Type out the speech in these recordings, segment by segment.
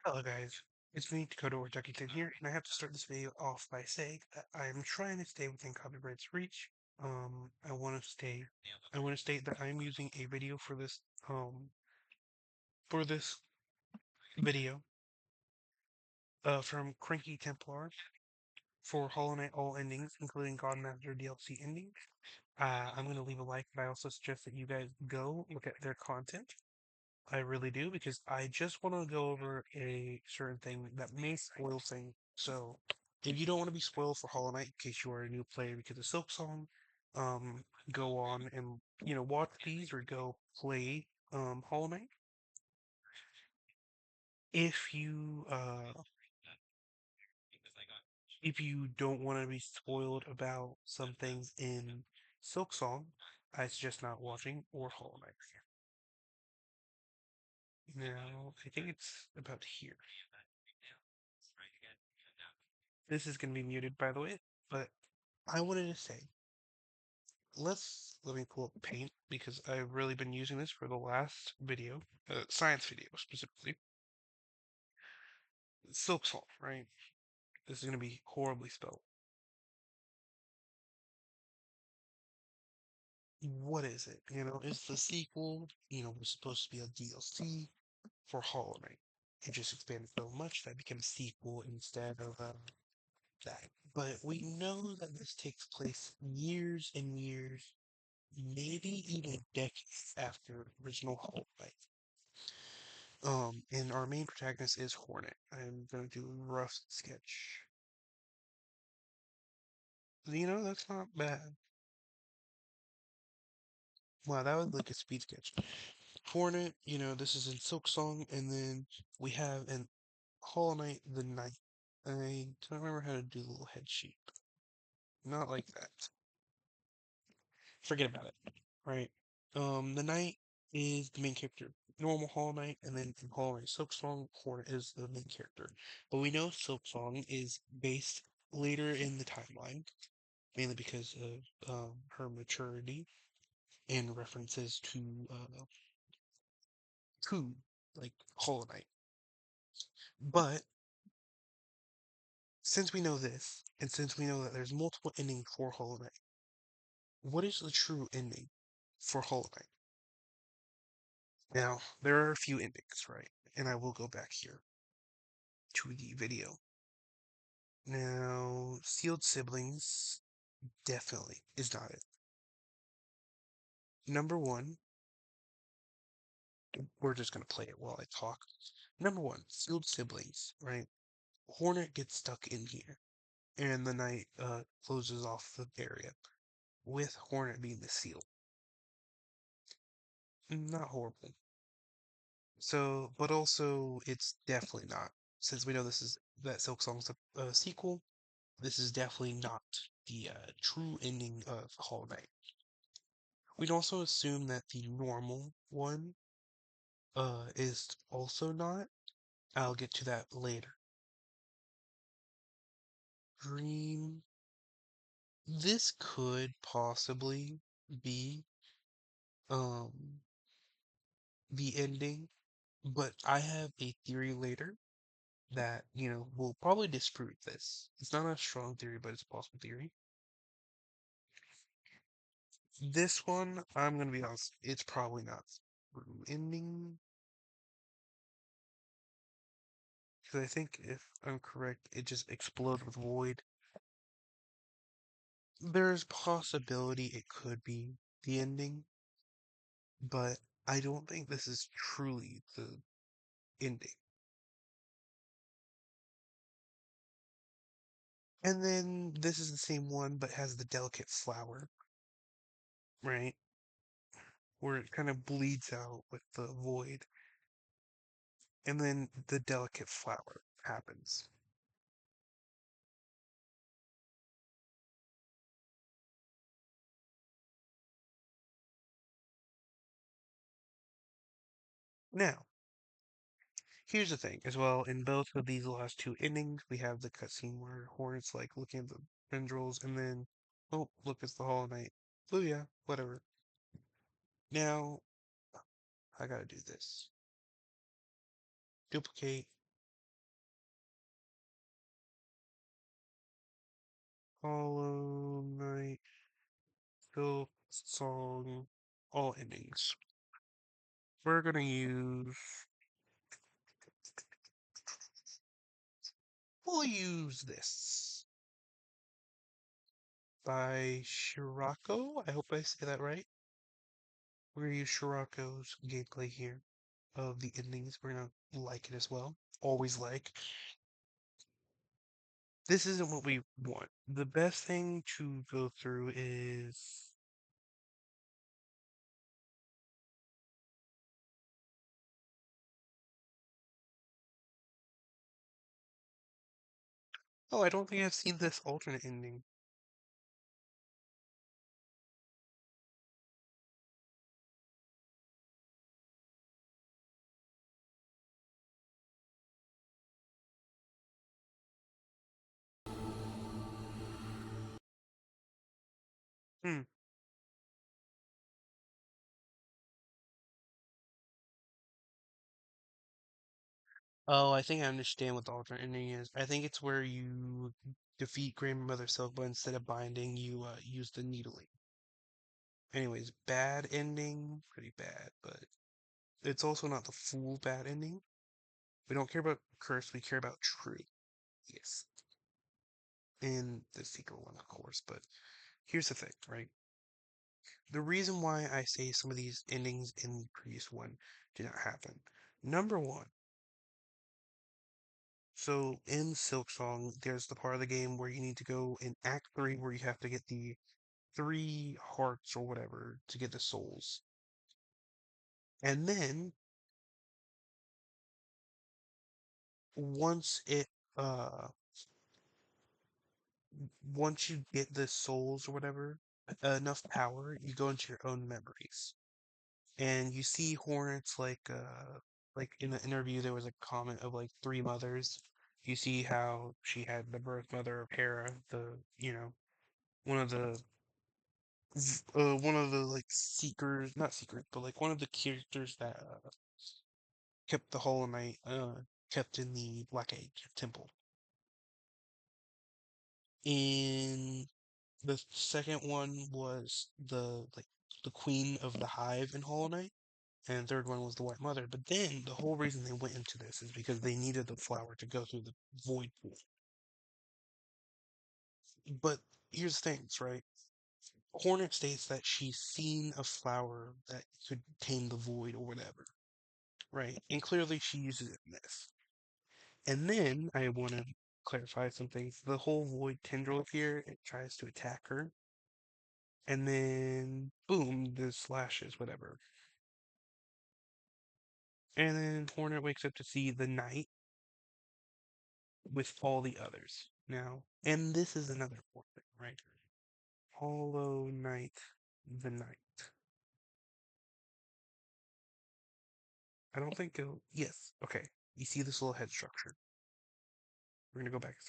Hello guys, it's me, Dakota or Duckington here, and I have to start this video off by saying that I'm trying to stay within copyright's reach. I want to state that I'm using a video for this video, from Cranky Templar for Hollow Knight all endings, including Godmaster DLC ending. I'm going to leave a like, but I also suggest that you guys go look at their content. I really do, because I just want to go over a certain thing that may spoil things. So, if you don't want to be spoiled for Hollow Knight, in case you are a new player because of Silksong, um, go on and watch these or go play Hollow Knight. If you if you don't want to be spoiled about some things in Silksong, I suggest not watching or Hollow Knight. Now, I think it's about here. This is going to be muted, by the way, but I wanted to say, let me pull up Paint because I've really been using this for the last video, science video specifically. Silksong, right? This is going to be horribly spelled. What is it? It's the sequel. Was supposed to be a DLC for Hollow Knight. It just expanded so much that it became a sequel instead of that. But we know that this takes place years and years, maybe even decades after original Hollow Knight. And our main protagonist is Hornet. I'm gonna do a rough sketch. That's not bad. Wow, that was like a speed sketch. Hornet, this is in Silksong, and then we have in Hollow Knight the Knight. I don't remember how to do the little head shape. Not like that. Forget about it. Right. The Knight is the main character. Normal Hollow Knight, and then in Hollow Knight Silksong, Hornet is the main character. But we know Silksong is based later in the timeline, mainly because of her maturity and references to like Hollow Knight. But since we know this, and since we know that there's multiple endings for Hollow Knight, what is the true ending for Hollow Knight? Now, there are a few endings, right? And I will go back here to the video. Now, Sealed Siblings definitely is not it. Number one, we're just gonna play it while I talk. Number one, Sealed Siblings, right? Hornet gets stuck in here, and the Knight closes off the area, with Hornet being the seal. Not horrible. So, but also, it's definitely not. Since we know this is that Silk Song's a sequel, this is definitely not the true ending of Hollow Knight. We'd also assume that the normal one is also not. I'll get to that later. Dream. This could possibly be um the ending, but I have a theory later that, will probably disprove this. It's not a strong theory, but it's a possible theory. This one, I'm gonna be honest, it's probably not true ending. Because I think if I'm correct, it just explodes with void. There's possibility it could be the ending, but I don't think this is truly the ending. And then this is the same one, but has the delicate flower, right? Where it kind of bleeds out with the void, and then the delicate flower happens. Now, here's the thing as well. In both of these last two endings, we have the cutscene where Hornet's like looking at the tendrils, and then, oh, look, it's the Hollow Knight. Oh yeah, whatever. Now, I gotta do this. Duplicate, Hollow Knight, Silk Song, all endings. We're gonna use. We'll use this by Shirako. I hope I say that right. We're gonna use Shirako's gameplay here of the endings. We're gonna like it as well. Always like. This isn't what we want. The best thing to go through is. Oh, I don't think I've seen this alternate ending. Hmm. Oh, I think I understand what the alternate ending is. I think it's where you defeat Grandmother Silk, but instead of binding, you use the needling. Anyways, bad ending, pretty bad, but it's also not the full bad ending. We don't care about curse, we care about true. Yes. In the secret one, of course, but here's the thing, right? The reason why I say some of these endings in the previous one did not happen. Number one, so in Silksong, there's the part of the game where you need to go in Act 3 where you have to get the 3 hearts or whatever to get the souls. And then once it uh once you get the souls or whatever, enough power, you go into your own memories. And you see Hornets like in the interview there was a comment of like 3 mothers. You see how she had the birth mother of Hera, the one of the one of the like seekers, not secret, but like one of the characters that kept the Hollow Knight kept in the Black Egg Temple. In the second one was the Queen of the Hive in Hollow Knight, and the third one was the White Mother. But then the whole reason they went into this is because they needed the flower to go through the void pool. But here's the thing, right? Hornet states that she's seen a flower that could tame the void or whatever, right? And clearly she uses it in this. And then I want to clarify some things. The whole void tendril here, it tries to attack her, and then boom, the slashes, whatever. And then Hornet wakes up to see the knight with all the others now. And this is another important thing, right? Hollow Knight, the Knight. I don't think it'll. Yes, okay. You see this little head structure. We're gonna go back a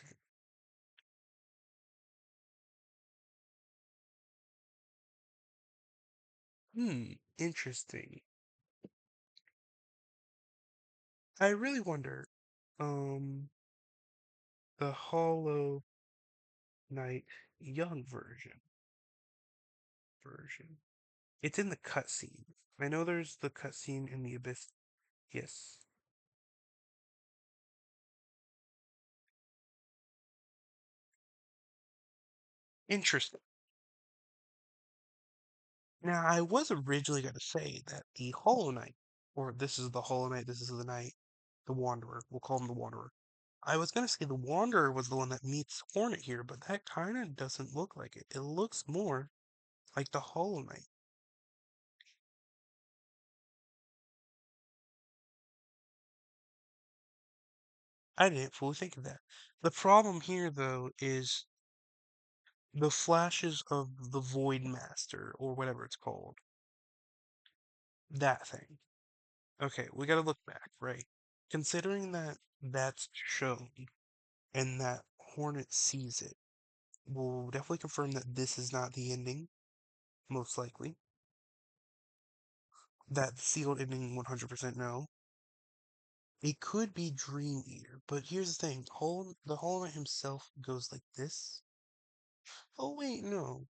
second. Interesting. I really wonder, um, the Hollow Knight young version. It's in the cutscene. I know there's the cutscene in the Abyss. Yes. Interesting. Now, I was originally going to say that the Hollow Knight, or this is the Hollow Knight, this is the Knight, the Wanderer. We'll call him the Wanderer. I was going to say the Wanderer was the one that meets Hornet here, but that kind of doesn't look like it. It looks more like the Hollow Knight. I didn't fully think of that. The problem here, though, is the flashes of the Void Master, or whatever it's called. That thing. Okay, we gotta look back, right? Considering that that's shown and that Hornet sees it, we'll definitely confirm that this is not the ending, most likely. That sealed ending 100% no. It could be Dream Eater, but here's the thing: the Hollow Knight himself goes like this, Oh wait, no.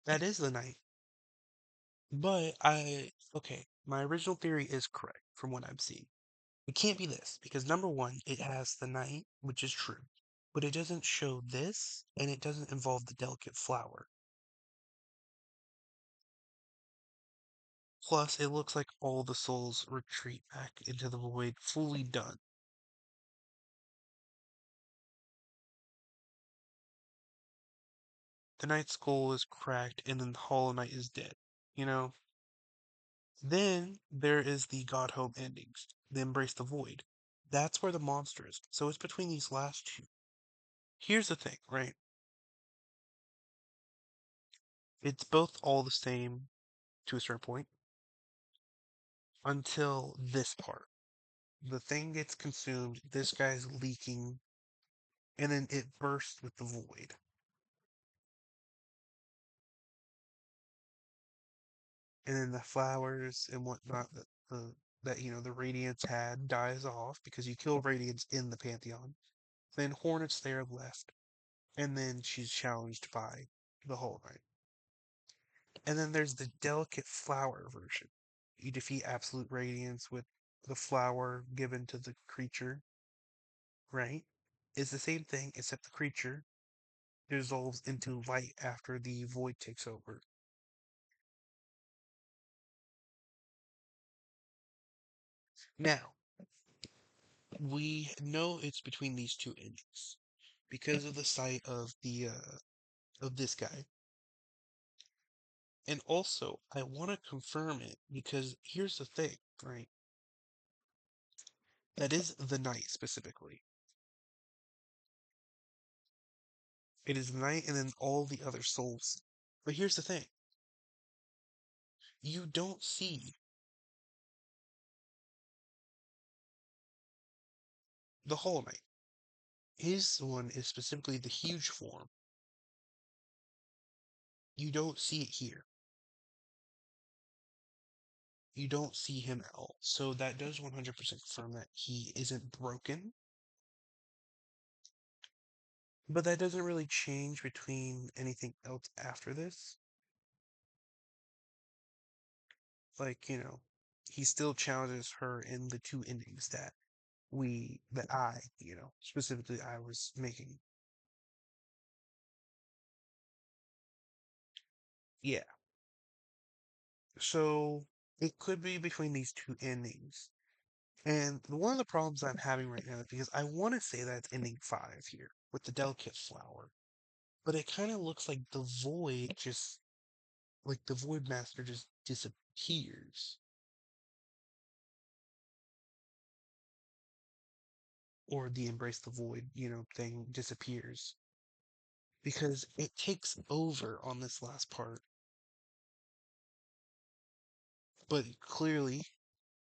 That is the night. But okay, my original theory is correct from what I'm seeing. It can't be this because number one, it has the night, which is true, but it doesn't show this, and it doesn't involve the delicate flower. Plus, it looks like all the souls retreat back into the void, fully done. The Knight's skull is cracked, and then the Hollow Knight is dead. You know? Then there is the God Home endings, the Embrace the Void. That's where the monster is. So it's between these last two. Here's the thing, right? It's both all the same to a certain point until this part. The thing gets consumed, this guy's leaking, and then it bursts with the void. And then the flowers and whatnot that the Radiance had dies off because you kill Radiance in the Pantheon. Then Hornet's there left, and then she's challenged by the Hollow Knight. And then there's the delicate flower version. You defeat Absolute Radiance with the flower given to the creature, right? It's the same thing, except the creature dissolves into light after the void takes over. Now, we know it's between these two endings because of the sight of this guy. And also, I want to confirm it because here's the thing, right? That is the night specifically. It is the night and then all the other souls. But here's the thing. You don't see the Hollow Knight. His one is specifically the huge form. You don't see it here. You don't see him at all. So that does 100% confirm that he isn't broken. But that doesn't really change between anything else after this. Like, he still challenges her in the two endings that specifically I was making. Yeah. So it could be between these two endings. And one of the problems I'm having right now is because I want to say that it's ending five here with the delicate flower. But it kind of looks like the void master just disappears. Or the embrace the void thing disappears. Because it takes over on this last part. But clearly,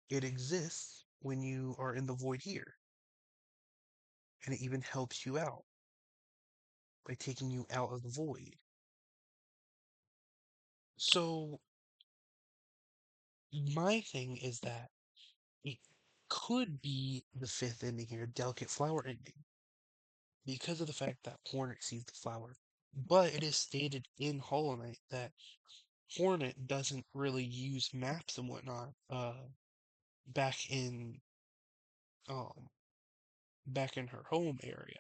it exists when you are in the void here. And it even helps you out by taking you out of the void. So, my thing is that it could be the fifth ending here, Delicate Flower ending, because of the fact that Hornet sees the flower. But it is stated in Hollow Knight that Hornet doesn't really use maps and whatnot back in um back in her home area,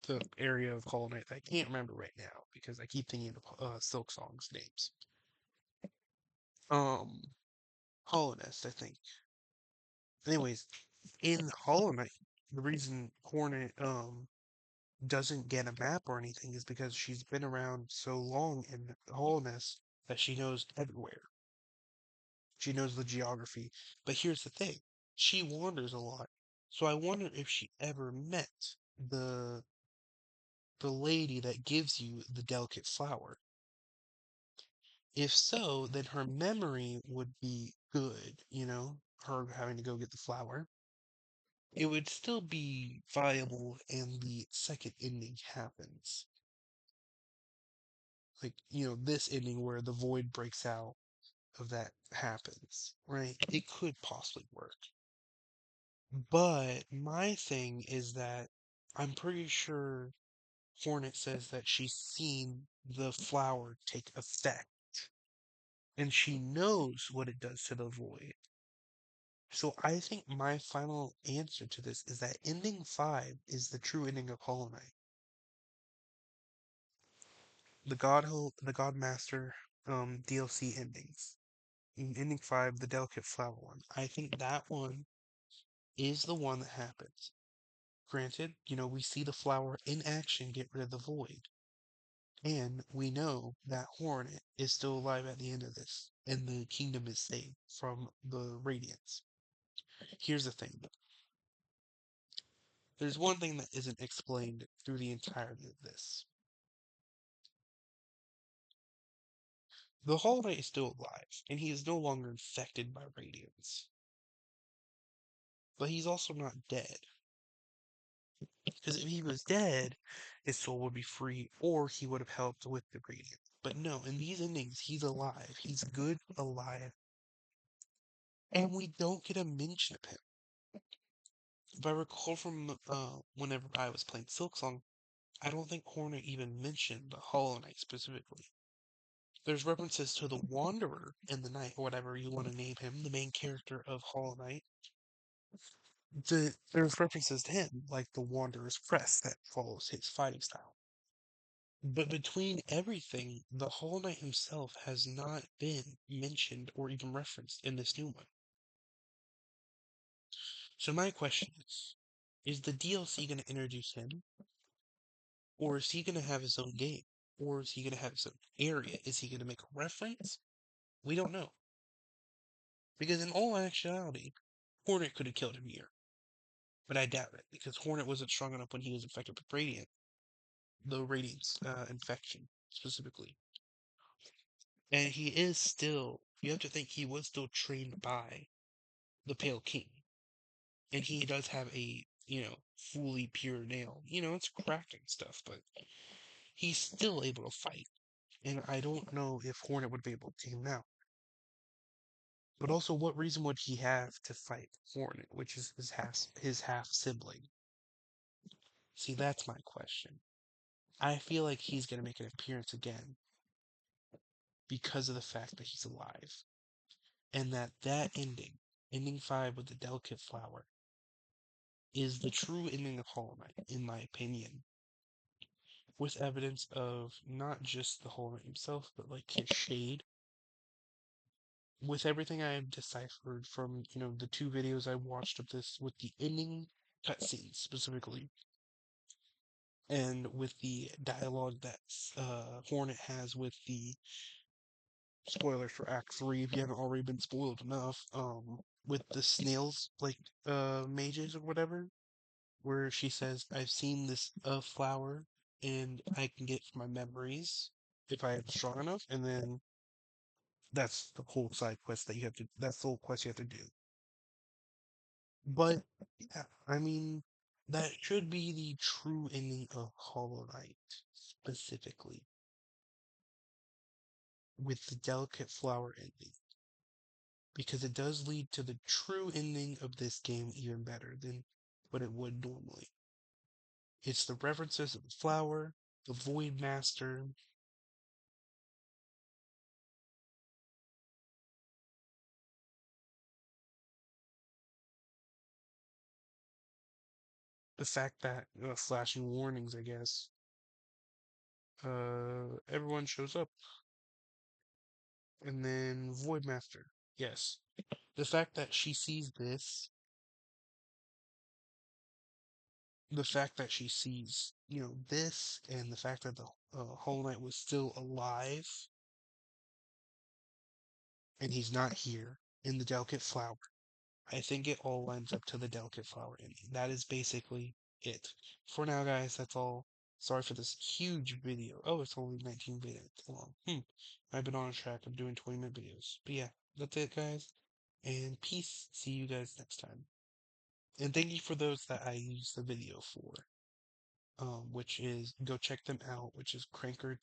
the area of Hollow Knight that I can't remember right now because I keep thinking of silksong's names. Um, Hollow Nest, I think. Anyways, in Hollow Knight, the reason Hornet doesn't get a map or anything is because she's been around so long in Hollow Nest that she knows everywhere. She knows the geography. But here's the thing. She wanders a lot. So I wonder if she ever met the lady that gives you the delicate flower. If so, then her memory would be good, her having to go get the flower. It would still be viable and the second ending happens. Like, this ending where the void breaks out of that happens, right? It could possibly work. But my thing is that I'm pretty sure Hornet says that she's seen the flower take effect, and she knows what it does to the void. So I think my final answer to this is that ending 5 is the true ending of Hollow Knight. The Godmaster DLC endings. In ending 5, the Delicate Flower one. I think that one is the one that happens. Granted, we see the flower in action get rid of the void. And we know that Hornet is still alive at the end of this, and the kingdom is saved from the Radiance. Here's the thing. There's one thing that isn't explained through the entirety of this. The Hollow Knight is still alive, and he is no longer infected by Radiance. But he's also not dead. Because if he was dead, his soul would be free, or he would have helped with the Radiance. But no, in these endings, he's alive. He's good, alive. And we don't get a mention of him. If I recall from whenever I was playing Silksong, I don't think Horner even mentioned the Hollow Knight specifically. There's references to the Wanderer in the Night, or whatever you want to name him, the main character of Hollow Knight. There's references to him, like the Wanderer's crest that follows his fighting style. But between everything, the Hollow Knight himself has not been mentioned or even referenced in this new one. So my question is the DLC going to introduce him? Or is he going to have his own game? Or is he going to have his own area? Is he going to make a reference? We don't know. Because in all actuality, Hornet could have killed him here. But I doubt it, because Hornet wasn't strong enough when he was infected with Radiant. The Radiant's infection, specifically. And he is still, you have to think he was still trained by the Pale King. And he does have a, fully pure nail. It's cracking stuff, but he's still able to fight. And I don't know if Hornet would be able to take him out. But also, what reason would he have to fight Hornet, which is his half sibling? See, that's my question. I feel like he's gonna make an appearance again because of the fact that he's alive, and that ending 5 with the delicate flower, is the true ending of Hollow Knight, in my opinion. With evidence of not just the Hollow Knight himself, but like his shade. With everything I have deciphered from, the 2 videos I watched of this, with the ending cutscenes specifically, and with the dialogue that Hornet has with the spoilers for Act 3, if you haven't already been spoiled enough, with the snails, like, mages or whatever, where she says, I've seen this flower, and I can get from my memories if I am strong enough, and then that's the whole side quest that's the whole quest you have to do. But, yeah, I mean, that should be the true ending of Hollow Knight, specifically, with the delicate flower ending. Because it does lead to the true ending of this game even better than what it would normally. It's the references of the flower, the Void Master, the fact that, flashing warnings, I guess, everyone shows up. And then Void Master, yes. The fact that she sees this, the fact that she sees, this, and the fact that the Hollow Knight was still alive, and he's not here, in the Delicate Flower. I think it all lines up to the Delicate Flower ending. That is basically it. For now, guys, that's all. Sorry for this huge video. Oh, it's only 19 minutes long. I've been on a track of doing 20-minute videos. But yeah, that's it, guys. And peace. See you guys next time. And thank you for those that I used the video for. Which is, go check them out, which is Cranky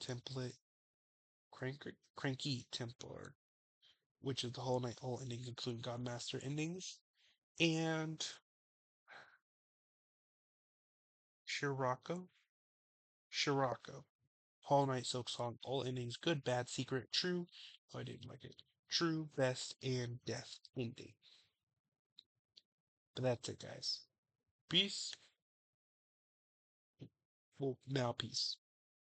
Templar, which is the Hollow Knight all endings, including Godmaster endings. And Shirako, Shirako. Hollow Knight Silk Song, all endings, good, bad, secret, true. Oh, I didn't like it. True, best, and death ending. But that's it, guys. Peace. Well, now peace.